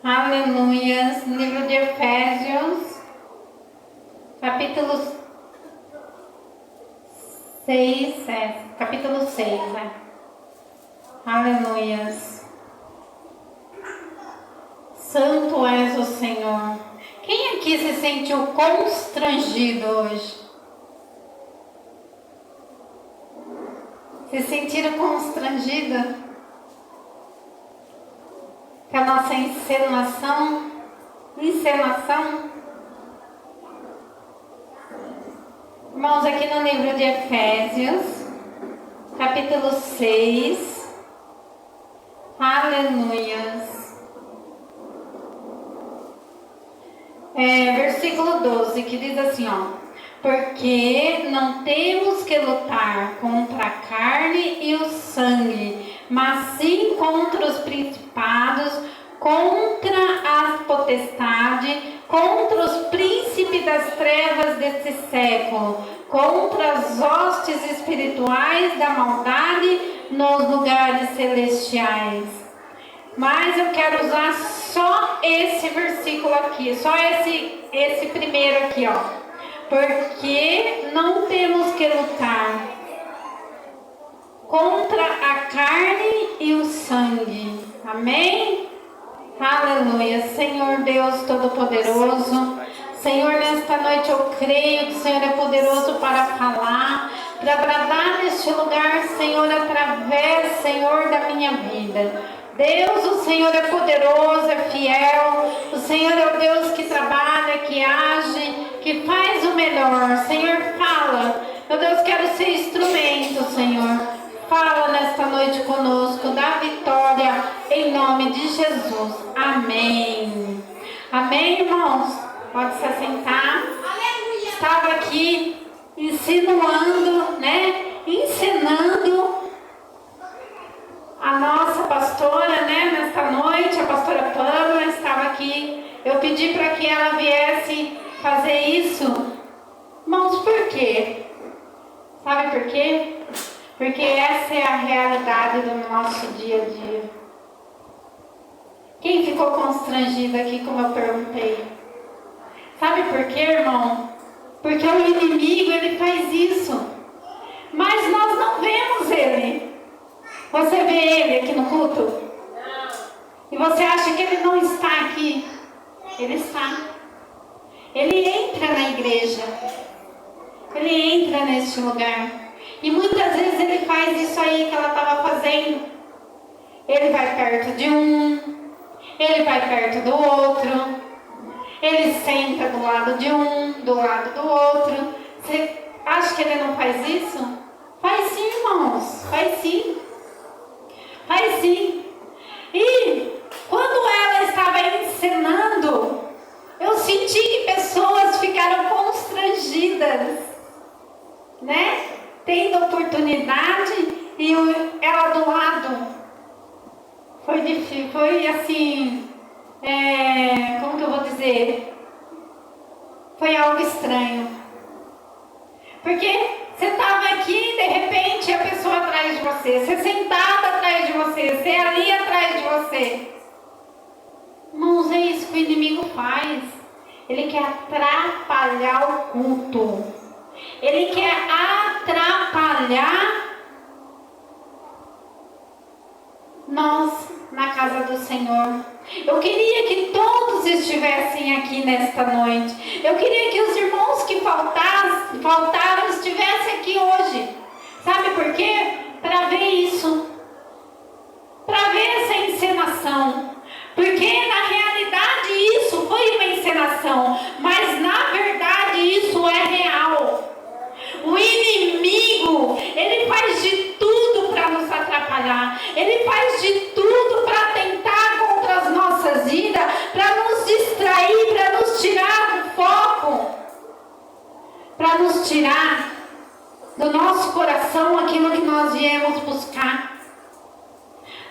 Aleluias. Livro de Efésios, capítulo 6, capítulo 6, Aleluias. Santo és o Senhor. Quem aqui se sentiu constrangido hoje? Se sentiram constrangidos com a nossa encenação? Irmãos, aqui no livro de Efésios, capítulo 6, aleluias. Versículo 12, que diz assim, porque não temos que lutar contra a carne e o sangue, mas sim contra os principados, contra as potestades, contra os príncipes das trevas deste século, contra as hostes espirituais da maldade nos lugares celestiais. Mas eu quero usar só esse versículo aqui, só esse primeiro aqui, porque não temos que lutar contra a carne e o sangue. Amém? Aleluia. Senhor Deus Todo-Poderoso, Senhor, nesta noite eu creio que o Senhor é poderoso para falar, para bradar neste lugar, Senhor, através, Senhor, da minha vida. Deus, o Senhor é poderoso, é fiel, o Senhor é o Deus que trabalha, que age, que faz o melhor. Senhor, fala. Meu Deus, quero ser instrumento, Senhor. Fala nesta noite conosco, dá vitória em nome de Jesus. Amém. Amém, irmãos? Pode se assentar. Estava aqui ensinando, ensinando a nossa pastora, nesta noite, a pastora Pamela estava aqui. Eu pedi para que ela viesse fazer isso. Irmãos, por quê? Sabe por quê? Porque essa é a realidade do nosso dia a dia. Quem ficou constrangido aqui, como eu perguntei? Sabe por quê, irmão? Porque o inimigo, ele faz isso. Mas nós não vemos ele. Você vê ele aqui no culto? Não. E você acha que ele não está aqui? Ele está. Ele entra na igreja. Ele entra neste lugar. E muitas vezes ele faz isso aí que ela estava fazendo. Ele vai perto de um. Ele vai perto do outro. Ele senta do lado de um, do lado do outro. Você acha que ele não faz isso? Faz sim, irmãos. Faz sim. Faz sim. E quando ela estava ensinando, eu senti que pessoas ficaram constrangidas, tendo oportunidade e ela do lado. Foi difícil, foi assim, como que eu vou dizer? Foi algo estranho. Porque você estava aqui, de repente, a pessoa atrás de você. Você sentada atrás de você. Você ali atrás de você. Irmãos, é isso que o inimigo faz. Ele quer atrapalhar o culto. Ele quer atrapalhar nós na casa do Senhor. Eu queria que todos estivessem aqui nesta noite. Eu queria que os irmãos que faltaram estivessem aqui hoje. Sabe por quê? Para ver isso. Para ver essa encenação. Porque na realidade isso foi uma encenação. Mas na verdade isso é real. O inimigo, ele faz de tudo para nos atrapalhar. Ele faz de tudo para tentar contra as nossas vidas, para nos distrair, para nos tirar do foco, para nos tirar do nosso coração aquilo que nós viemos buscar,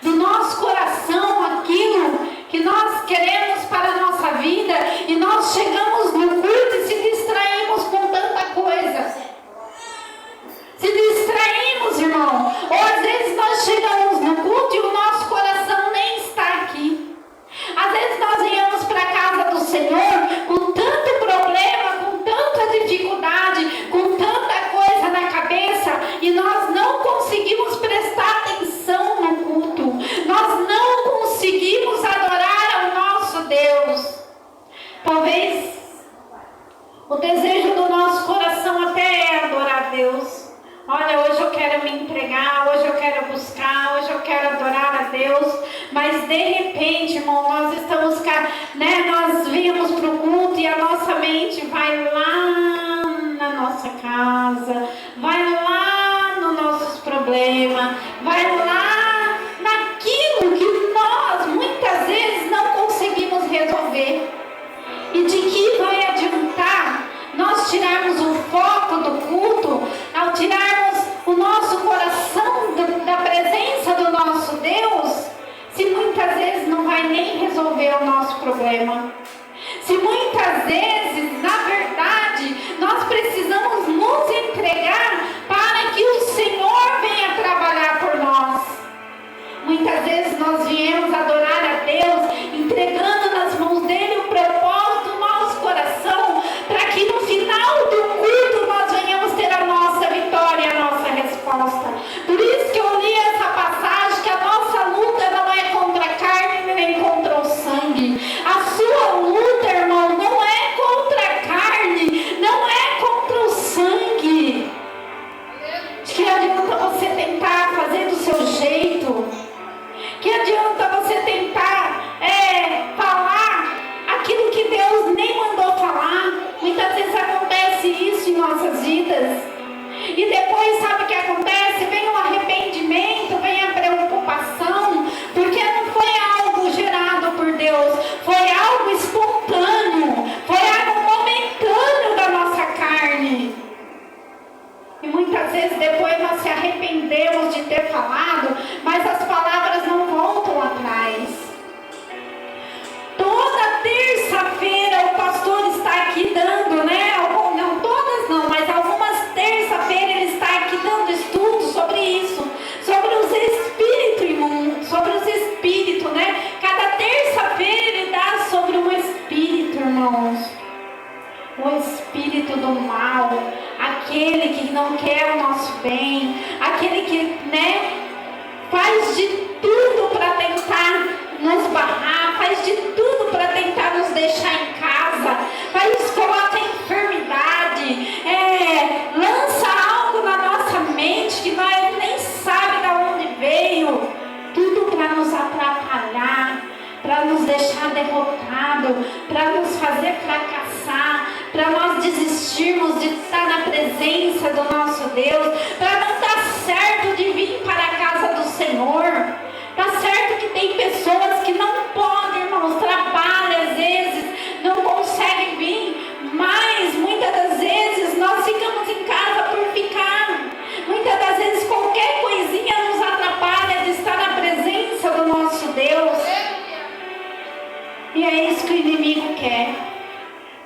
do nosso coração aquilo que nós queremos para a nossa vida, e nós chegamos no culto e se distraímos com tanta coisa. Se distraímos, irmão. Ou às vezes nós chegamos no culto e o nosso coração nem está aqui. Às vezes nós buscar, hoje eu quero adorar a Deus, mas de repente, irmão, nós estamos, né, nós viemos para o culto e a nossa mente vai lá na nossa casa, vai lá nos nossos problemas, vai lá naquilo que nós muitas vezes não conseguimos resolver. E de que vai adiantar nós tirarmos o foco do culto, ao tirarmos o nosso coração da presença do nosso Deus, se muitas vezes não vai nem resolver o nosso problema? Se muitas vezes, na verdade, nós precisamos nos entregar para que o Senhor venha trabalhar por nós. Muitas vezes nós viemos adorar a Deus, entregando nas mãos dele o propósito do nosso coração, para que no final do culto nós venhamos ter a nossa vitória, a nossa resposta. Por isso que eu li essa passagem, que a nossa luta não é contra a carne nem contra o sangue. A sua luta, irmão, não é contra a carne, não é contra o sangue. De que adianta você tentar fazer do seu jeito? Que adianta você tentar falar aquilo que Deus nem mandou falar? Muitas vezes acontece isso em nossas vidas. E depois, sabe o que acontece? Vem o arrependimento, vem a preocupação, porque não foi algo gerado por Deus, foi algo espontâneo, foi algo momentâneo da nossa carne. E muitas vezes depois nós se arrependemos de ter falado, mas as palavras não voltam atrás. Toda terça-feira o pastor está aqui dando, né? Não todas não, mas algumas terça-feiras ele está aqui dando estudos sobre isso, sobre os espíritos imundos, sobre os espíritos, né? Cada terça-feira ele dá sobre um espírito, irmãos. O espírito do mal, aquele que não quer o nosso bem, aquele que, né, faz de tudo para tentar nos barrar, faz de tudo para tentar nos deixar em casa, coloca enfermidade, lança algo na nossa mente que nós nem sabe de onde veio, tudo para nos atrapalhar, para nos deixar derrotado, para nos fazer fracassar, para nós desistirmos de estar na presença do nosso Deus, para não dar certo de vir para a casa do Senhor. Tá certo que tem pessoas que não podem, irmãos, trabalham às vezes, não conseguem vir, mas muitas das vezes nós ficamos em casa por ficar. Muitas das vezes qualquer coisinha nos atrapalha de estar na presença do nosso Deus. E é isso que o inimigo quer.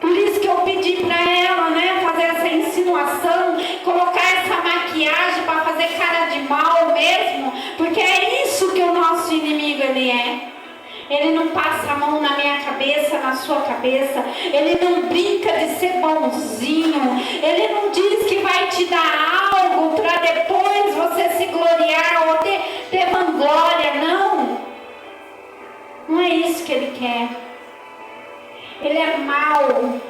Por isso que eu pedi para ela, né, fazer essa insinuação, colocar essa maquiagem para fazer cara de mal mesmo, porque é isso que o nosso inimigo ele é. Ele não passa a mão na minha cabeça, na sua cabeça, ele não brinca de ser bonzinho, ele não diz que vai te dar algo para depois você se gloriar ou ter vanglória, não. Não é isso que ele quer. Ele é mau.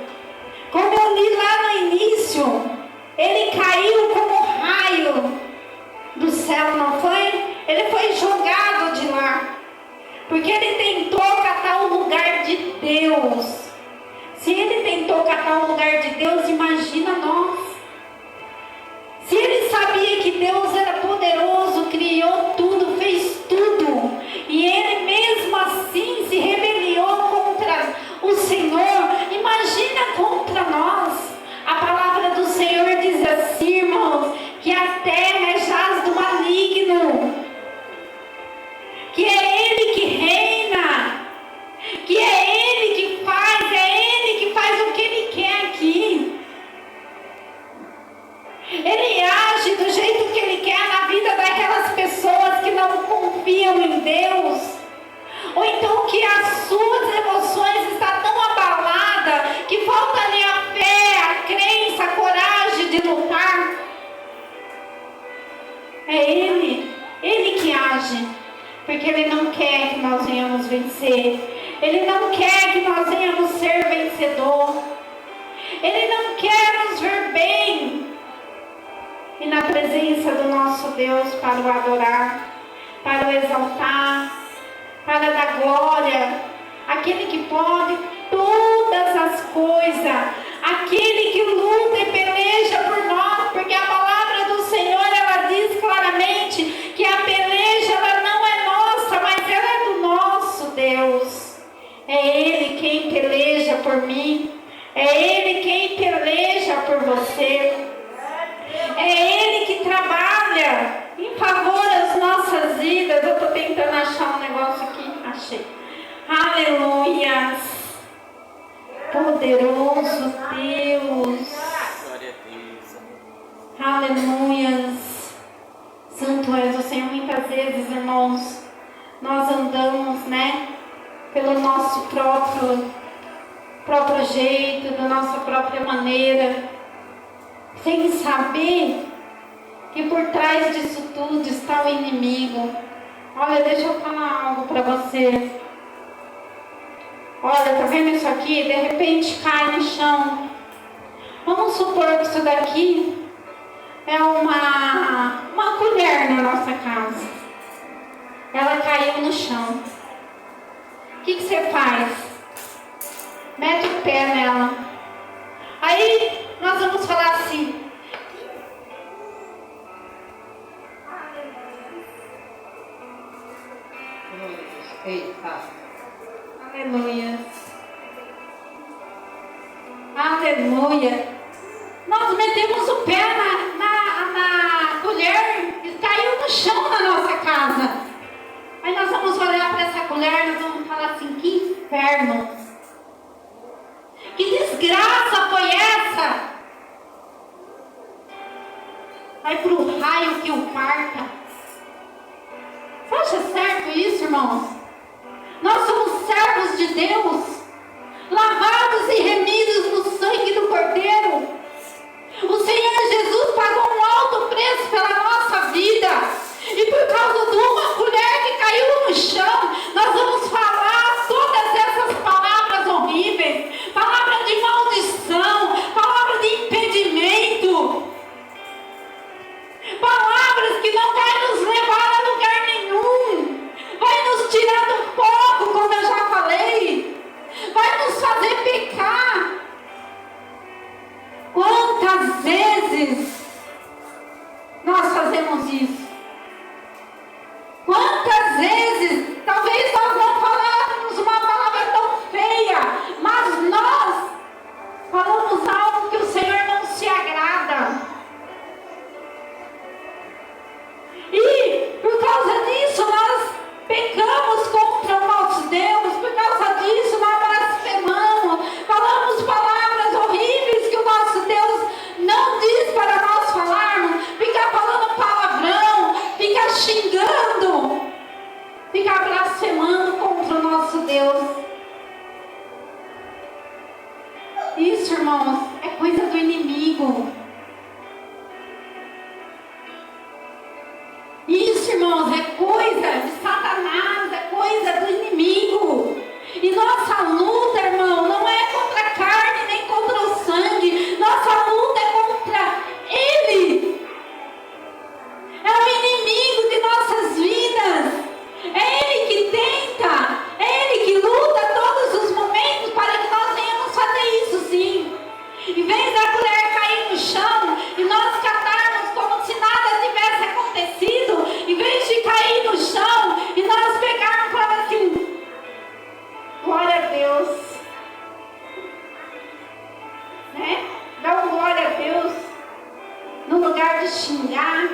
Como eu li lá no início, ele caiu como raio do céu, não foi? Ele foi jogado de lá, porque ele tentou catar o lugar de Deus. Se ele tentou catar o lugar de Deus, imagina nós. Se ele sabia que Deus era poderoso, criou tudo, fez tudo, e ele mesmo assim se rebeliou contra o Senhor, imagina contra nós. A palavra do Senhor diz assim, irmãos, que a terra é jaz do maligno, que é Ele que reina, que é Ele que faz o que Ele quer aqui. Ele age do jeito que Ele quer na vida daquelas pessoas que não confiam em Deus, ou então que as suas emoções estão tão abaladas que falta ali a fé, a crença, a coragem de lutar. É Ele que age, porque Ele não quer que nós venhamos vencer, Ele não quer que nós venhamos ser vencedor, Ele não quer nos ver bem e na presença do nosso Deus para o adorar. para o exaltar, para dar glória, aquele que pode todas as coisas, aquele que luta e peleja por nós, porque a palavra do Senhor, ela diz claramente que a peleja, ela não é nossa, mas ela é do nosso Deus. É Ele quem peleja por mim, é Ele quem peleja por você, é Ele que trabalha em favor das nossas vidas. Eu estou tentando achar um negócio aqui, achei. Aleluias, poderoso Deus, Glória a Deus. aleluias, santo és o Senhor. Muitas vezes, irmãos, nós andamos, pelo nosso próprio jeito, da nossa própria maneira, sem saber que por trás disso tudo está o inimigo. Olha, deixa eu falar algo para você. Olha, tá vendo isso aqui? De repente cai no chão. Vamos supor que isso daqui é uma colher na nossa casa. Ela caiu no chão. O que você faz? Mete o pé nela. Aí nós vamos falar assim: Eita. aleluia, aleluia. Nós metemos o pé na colher e caiu no chão da nossa casa. Aí nós vamos olhar para essa colher e nós vamos falar assim: que inferno, que desgraça foi essa? Vai pro raio que o parta. Você acha certo isso, irmãos? Nós somos servos de Deus, lavados e remidos no sangue do Cordeiro. O Senhor Jesus pagou um alto preço pela nossa vida. E por causa de uma colher que caiu no chão, nós vamos falar todas essas palavras horríveis, palavra de maldição, palavra de impedimento, palavras que não vai nos levar a lugar nenhum, vai nos tirar do fogo, como eu já falei, vai nos fazer pecar. Quantas vezes nós fazemos isso? Quantas vezes, talvez nós não falamos uma palavra tão feia, mas nós falamos algo que o Senhor não se agrada. E por causa disso nós pecamos contra o nosso Deus, por causa disso nós blasfemamos, falamos palavras horríveis que o nosso Deus não diz para nós falarmos, ficar falando palavrão, ficar xingando, ficar blasfemando contra o nosso Deus. Isso, irmãos, é coisa do inimigo. Isso, irmãos, é coisa de Satanás, é coisa do inimigo. E nossa luta, irmão, não é contra a carne nem contra o sangue. Nossa luta é contra ele. É o inimigo de nossas vidas. É ele que tenta, é ele que luta todos os momentos para que nós venhamos fazer isso sim. Em vez da colher cair no chão e nós catarmos como se nada tivesse acontecido, em vez de cair no chão e nós pegarmos e falar assim: glória a Deus, dá um glória a Deus, no lugar de xingar,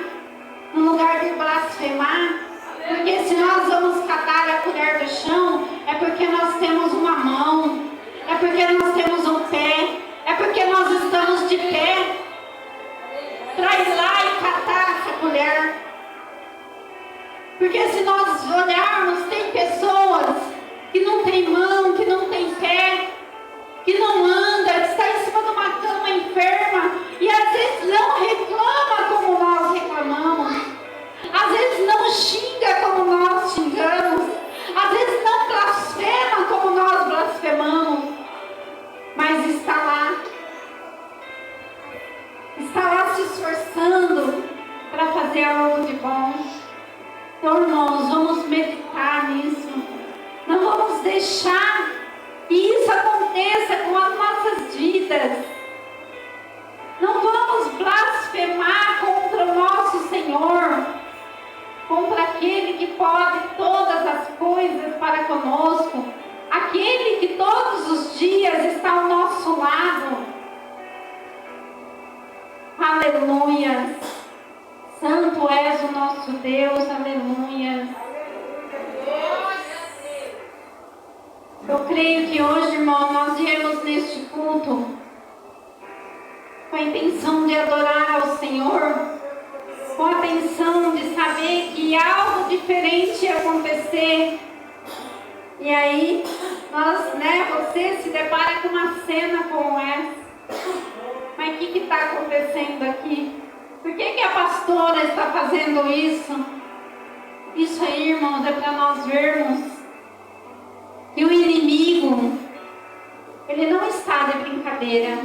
no lugar de blasfemar. Porque se nós vamos catar a colher do chão, é porque nós temos uma mão, é porque nós temos um pé, é porque nós estamos de pé. Traz lá e catar essa colher. Porque se nós olharmos, tem pessoas que não tem mão, que não tem pé, que não anda, que está em cima de uma cama enferma e às vezes não reclama como nós reclamamos. Às vezes não xinga como nós xingamos, às vezes não blasfema como nós blasfemamos, mas está lá se esforçando para fazer algo de bom. Então, irmãos, vamos meditar nisso. Não vamos deixar que isso aconteça com as nossas vidas. Não vamos blasfemar contra o nosso Senhor, contra aquele que pode todas as coisas para conosco, aquele que todos os dias está ao nosso lado. Aleluia. Santo és o nosso Deus, aleluia. Eu creio que hoje, irmão, nós viemos neste culto com a intenção de adorar ao Senhor, com a intenção de saber que algo diferente ia acontecer. E aí, você se depara com uma cena como essa. Mas o que está acontecendo aqui? Por que a pastora está fazendo isso? Isso aí, irmãos, é para nós vermos que o inimigo, ele não está de brincadeira.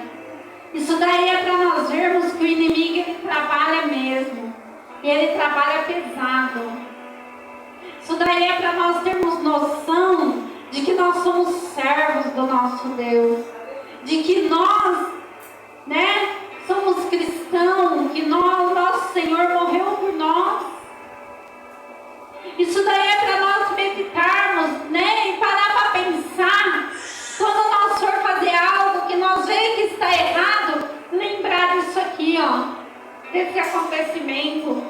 Isso daí é para nós vermos que o inimigo, ele trabalha mesmo. E ele trabalha pesado. Isso daí é para nós termos noção de que nós somos servos do nosso Deus. De que nós, somos cristãos, que nosso Senhor morreu por nós. Isso daí é para nós meditarmos, e parar para pensar. Quando nós for fazer algo que nós vemos que está errado, lembrar disso aqui, desse acontecimento.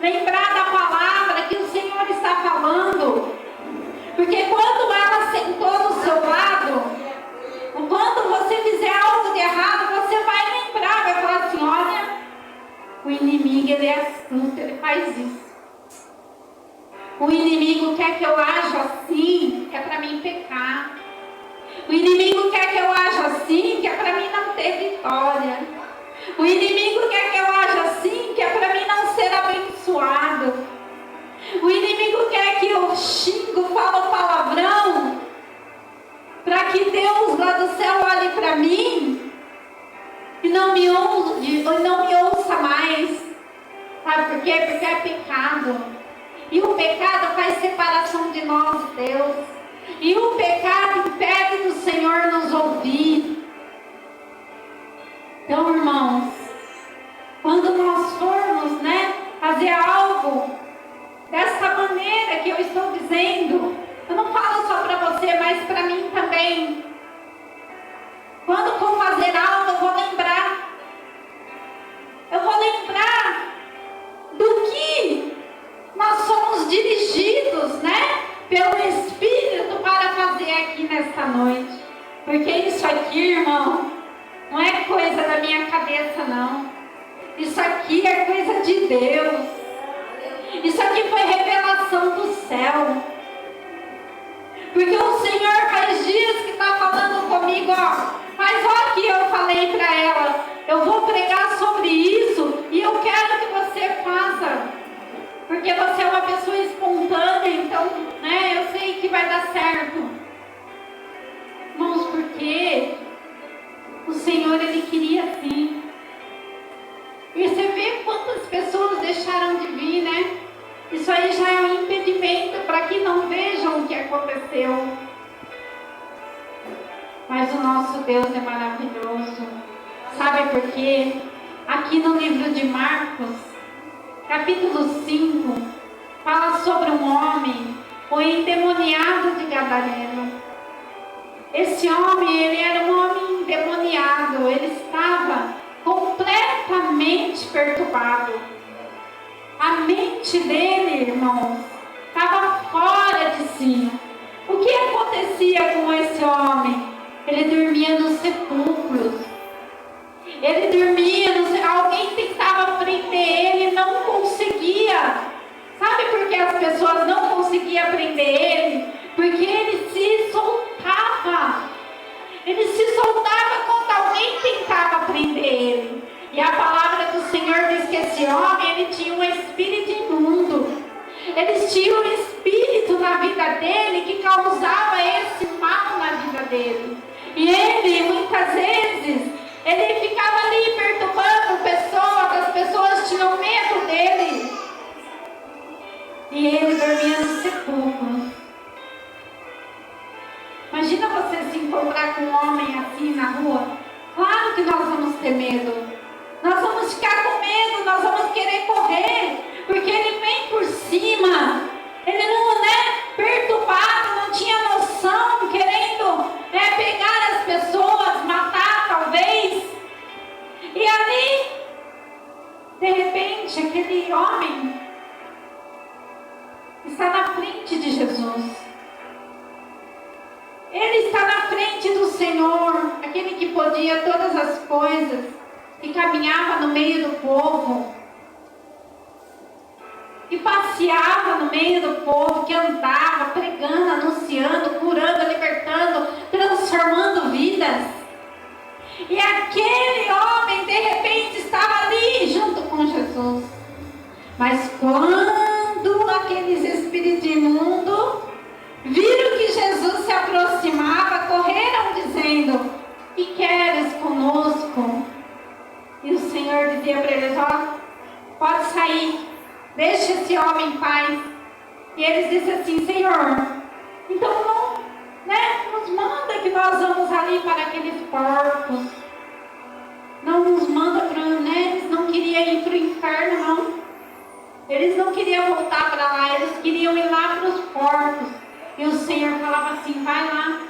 Lembrar da palavra que o Senhor está falando. Porque quando ela sentou do seu lado, quando você fizer algo de errado, você vai lembrar, vai falar assim: olha, o inimigo, ele é astuto, ele faz isso. O inimigo quer que eu aja assim, que é para mim pecar. O inimigo quer que eu aja assim, que é para mim não ter vitória. O inimigo quer que eu aja assim, que é para mim não ser abençoado. O inimigo quer que eu xingo, falo palavrão, para que Deus lá do céu olhe para mim e não me ouça mais. Sabe por quê? Porque é pecado. E o pecado faz separação de nós e Deus. E o pecado impede do Senhor nos ouvir. Então, irmãos, quando nós formos, fazer algo dessa maneira que eu estou dizendo, eu não falo só para você, mas para mim também. Quando for fazer algo, eu vou lembrar. Eu vou lembrar do que nós somos dirigidos, pelo Espírito para fazer aqui nesta noite. Porque isso aqui, irmão, não é coisa da minha cabeça, não. Isso aqui é coisa de Deus. Isso aqui foi revelação do céu. Porque o Senhor faz dias que está falando comigo, mas olha que eu falei para ela, eu vou pregar sobre isso e eu quero que você faça. Porque você é uma pessoa espontânea, então, eu sei que vai dar certo. Irmãos, porque o Senhor, ele queria assim. E você vê quantas pessoas deixaram de vir, Isso aí já é um impedimento para que não vejam o que aconteceu. Mas o nosso Deus é maravilhoso. Sabe por quê? Aqui no livro de Marcos, capítulo 5, fala sobre um homem, o endemoniado de Gadareno. Esse homem, ele era um homem endemoniado, ele estava completamente perturbado. A mente dele, irmãos, estava fora de si. O que acontecia com esse homem? Ele dormia nos sepulcros. Ele dormia, alguém tentava prender ele, não conseguia. Sabe por que as pessoas não conseguiam prender ele? Porque ele se soltava. Ele se soltava quando alguém tentava prender ele. E a palavra do Senhor diz que esse homem, ele tinha um espírito imundo. Ele tinha um espírito na vida dele que causava esse mal na vida dele. E ele, muitas vezes, ele ficava ali perturbando pessoas, as pessoas tinham medo dele. e ele dormia no sepulcro. Imagina você se encontrar com um homem assim na rua. Claro que nós vamos ter medo. Nós vamos ficar com medo, nós vamos querer correr, porque ele vem por cima. Ele não é perturbado, não tinha noção, querendo pegar as pessoas, matar talvez. E ali, de repente, aquele homem está na frente de Jesus. Ele está na frente do Senhor, aquele que podia todas as coisas, que caminhava no meio do povo, que passeava no meio do povo, que andava pregando, anunciando, curando, libertando, transformando vidas. E aquele homem de repente estava ali junto com Jesus. Mas quando aqueles espíritos imundos viram que Jesus se aproximava, correram dizendo: que queres conosco? E o Senhor dizia para eles: ó, pode sair, deixa esse homem em paz. E eles disseram assim: Senhor, então não, nos manda que nós vamos ali para aqueles porcos. Não nos manda para, eles não queriam ir para o inferno, não. Eles não queriam voltar para lá, eles queriam ir lá para os porcos. E o Senhor falava assim: vai lá,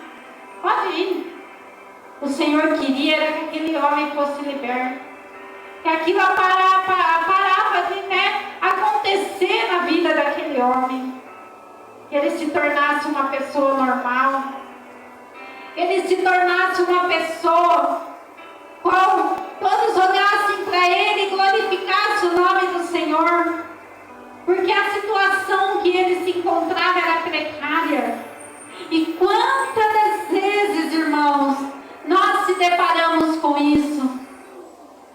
pode ir. O Senhor queria era que aquele homem fosse liberto. Que aquilo parava de acontecer na vida daquele homem. Que ele se tornasse uma pessoa normal. Que ele se tornasse uma pessoa qual todos olhassem para ele e glorificassem o nome do Senhor. Porque a situação que ele se encontrava era precária. E quantas das vezes, irmãos, nós se deparamos com isso?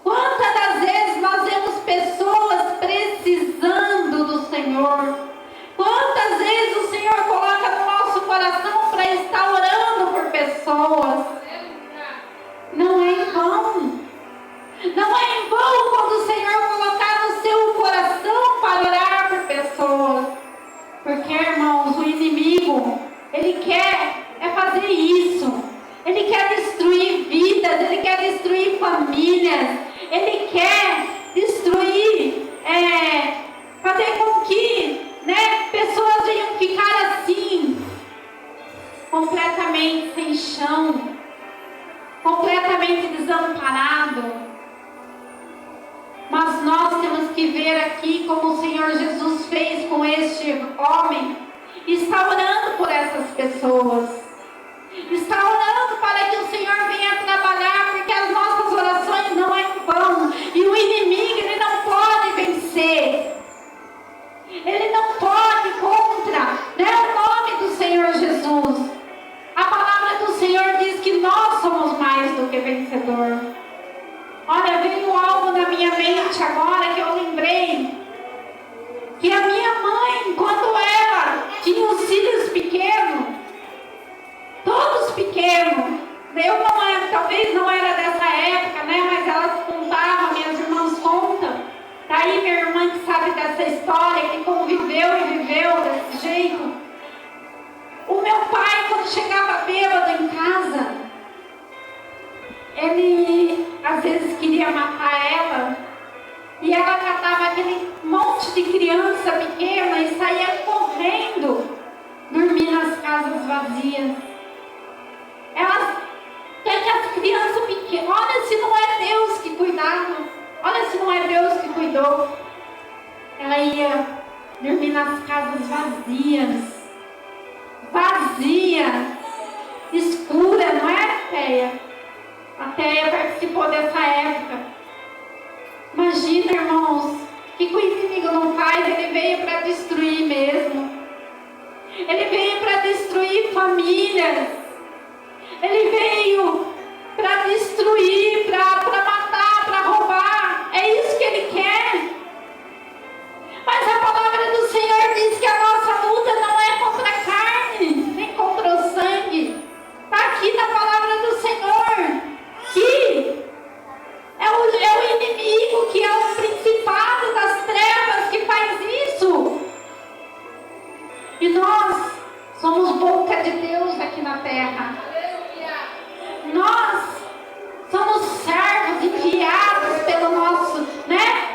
Quantas das vezes nós vemos pessoas precisando do Senhor? Quantas vezes o Senhor coloca no nosso coração para estar orando por pessoas? Não é em vão. Não é em vão quando o Senhor colocar no seu coração para orar por pessoas. Porque, irmãos, o inimigo, ele quer fazer isso. Ele quer destruir vidas, ele quer destruir famílias, ele quer destruir, fazer com que pessoas venham ficar assim, completamente sem chão, completamente desamparado. Mas nós temos que ver aqui como o Senhor Jesus fez com este homem, e está orando por essas pessoas. Está orando para que o Senhor venha trabalhar, porque as nossas orações não é em vão. E o inimigo, ele não pode vencer. Ele não pode contra o nome do Senhor Jesus. A palavra do Senhor diz que nós somos mais do que vencedor. Olha, veio algo na minha mente agora que eu lembrei. Que a minha mãe, quando ela tinha os filhos pequenos, todos pequenos, eu não era, talvez não era dessa época, mas elas contavam, minhas irmãs contam. Daí minha irmã que sabe dessa história, que conviveu e viveu desse jeito. O meu pai, quando chegava bêbado em casa, ele às vezes queria matar ela, e ela catava aquele monte de criança pequena e saía correndo, dormir nas casas vazias. Elas querem que as crianças pequenas, olha se não é Deus que cuidava, olha se não é Deus que cuidou. Ela ia dormir nas casas vazias, escura, não é, Teia? A Teia participou dessa época. Imagina, irmãos, o que o inimigo não faz? Ele veio para destruir mesmo. Ele veio para destruir famílias. Ele veio para destruir, para matar, para roubar. É isso que ele quer. Mas a palavra do Senhor diz que a nossa luta não é contra a carne, nem contra o sangue. Está aqui na palavra do Senhor que é o inimigo, que é o principado das trevas que faz isso. E nós somos boca de Deus aqui na terra. Nós somos servos enviados pelo nosso,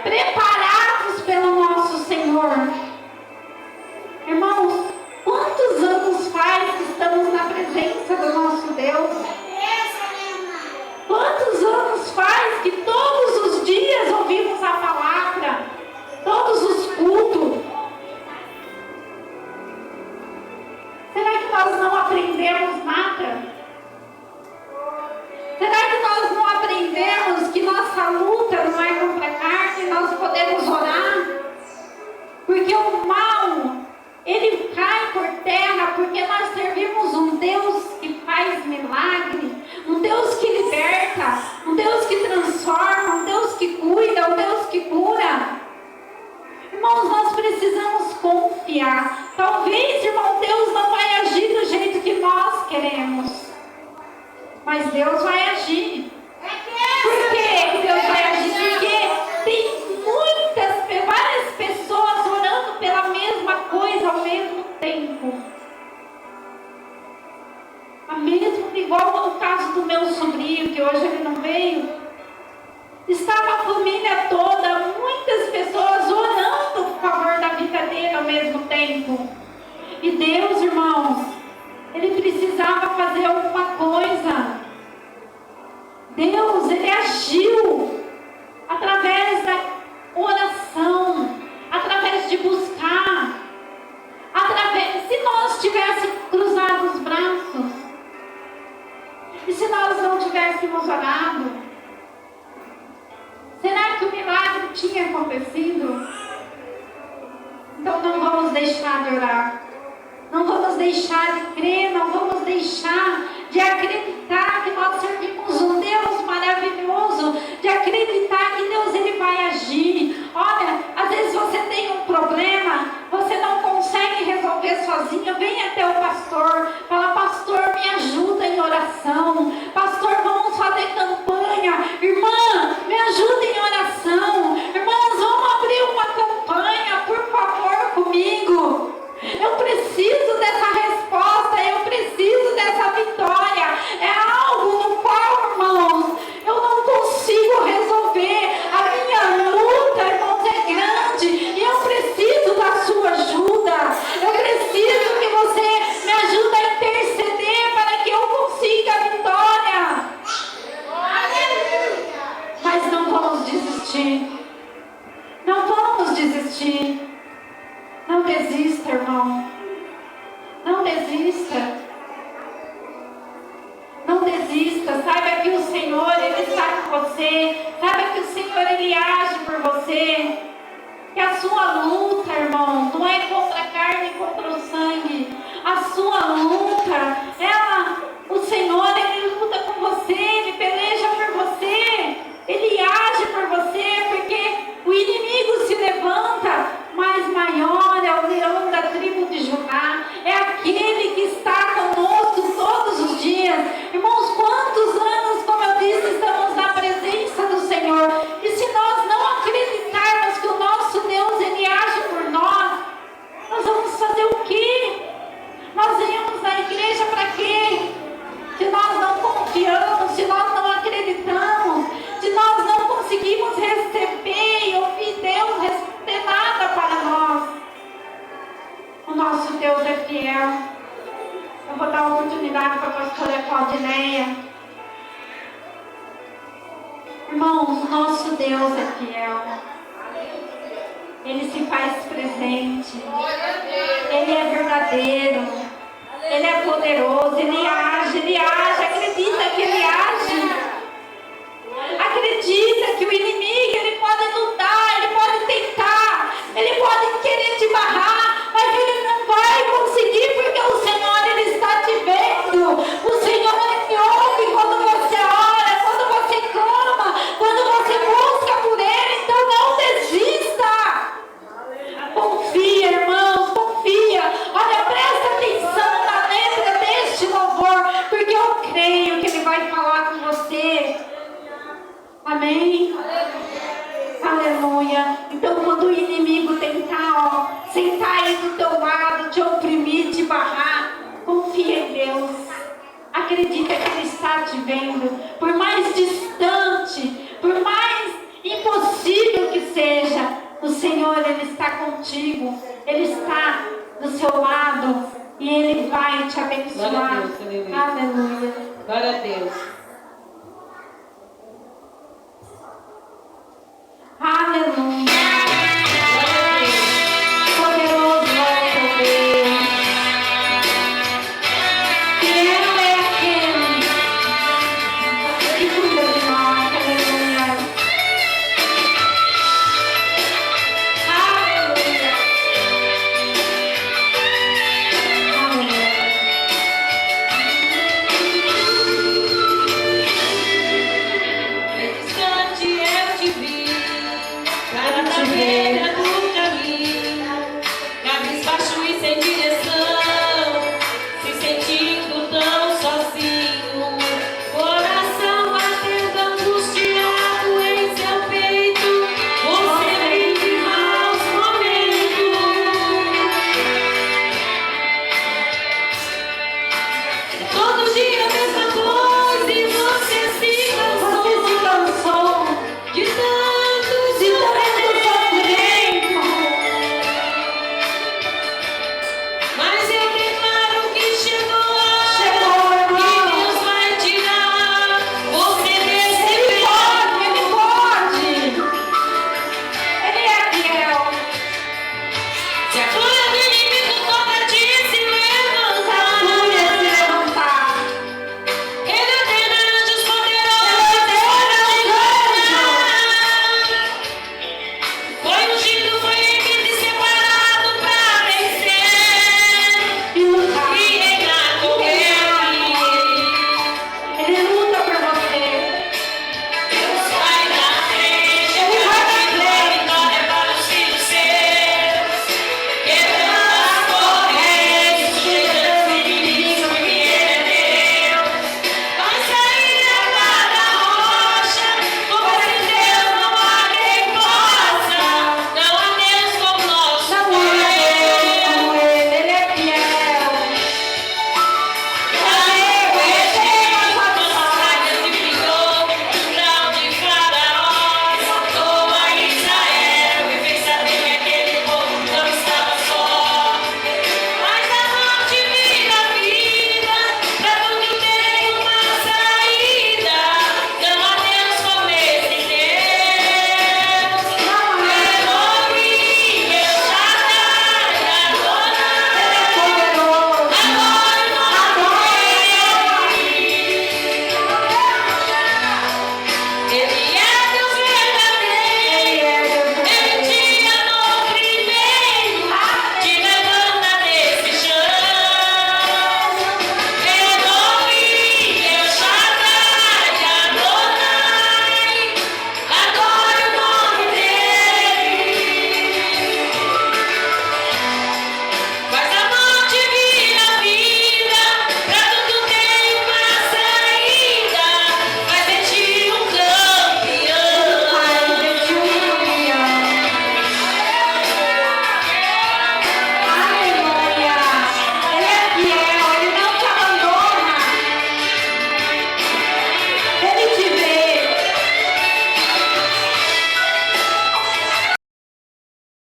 preparados pelo nosso Senhor. Irmãos, quantos anos faz que estamos na presença do nosso Deus? Quantos anos faz que todos os dias ouvimos a palavra? Todos os cultos? Será que nós não aprendemos nada? Será que nós não aprendemos que nossa luta não é contra a carne, nós podemos orar? Porque o mal, ele cai por terra, porque nós servimos um Deus que faz milagre, um Deus que liberta, um Deus que transforma, um Deus que cuida, um Deus que cura. Irmãos, nós precisamos confiar. Talvez, irmão, Deus não vai agir do jeito que nós queremos, mas Deus vai agir. Por que Deus vai agir? Porque tem várias pessoas orando pela mesma coisa ao mesmo tempo. Igual no caso do meu sobrinho, que hoje ele não veio. Estava a família toda, muitas pessoas orando a favor da vida dele ao mesmo tempo. E Deus, irmãos, ele precisava fazer alguma coisa. Deus, ele agiu através da oração, através de buscar, se nós tivéssemos cruzado os braços, e se nós não tivéssemos orado, será que o milagre tinha acontecido? Então não vamos deixar de orar, não vamos deixar de crer, não vamos deixar de acreditar que nós servimos um Deus maravilhoso, de acreditar que Deus ele vai agir. Olha, às vezes você tem um problema, você não consegue resolver sozinho, vem até o pastor, fala: pastor, me ajuda em oração, pastor, vamos fazer campanha, irmã, me ajuda em oração, irmãs, vamos abrir uma campanha, por favor, comigo. Eu preciso dessa resposta, eu preciso dessa vitória. É algo no qual, irmãos, eu não consigo resolver. A minha luta, irmãos, é grande e eu preciso da sua ajuda. Eu preciso que você me ajude a interceder para que eu consiga a vitória. Mas não vamos desistir. Não vamos desistir. Não desista, irmão. Não desista. Não desista. Saiba que o Senhor, ele está com você. Saiba que o Senhor, ele age por você. Que a sua luta, irmão, não é contra a carne e contra o sangue. A sua luta, o Senhor, ele luta com você, ele peleja por você. Ele age por você, porque o inimigo se levanta, mas maior é o leão da tribo de Judá, é aquele que está conosco todos os dias. Irmãos, quantos anos, como eu disse, estamos na presença do Senhor, e se nós não acreditarmos que o nosso Deus, ele age por nós, nós vamos fazer o quê? Nós viemos na igreja para quê? Se nós não confiamos, se nós não acreditamos, se nós não conseguimos receber e ouvir Deus responder nada para nós. O nosso Deus é fiel. Eu vou dar a oportunidade para a pastora Claudineia. Irmãos, o nosso Deus é fiel. Ele se faz presente. Ele é verdadeiro. Ele é poderoso. Ele age. Acredita que ele age. Acredita que o inimigo, ele pode lutar, ele pode tentar, ele pode querer te barrar, mas ele não vai conseguir, porque o Senhor, ele está te vendo. O Senhor, ele ouve quando você ora, quando você clama, quando você busca por ele. Então não desista. Confia, irmãos, confia. Olha, presta atenção na letra deste louvor, porque eu creio que ele vai falar com você. Amém? Aleluia. do teu lado, te oprimir, te barrar. Confia em Deus. Acredita que Ele está te vendo. Por mais distante, por mais impossível que seja, o Senhor, Ele está contigo. Ele está do seu lado. E Ele vai te abençoar. Glória a Deus, aleluia. Aleluia. Glória a Deus.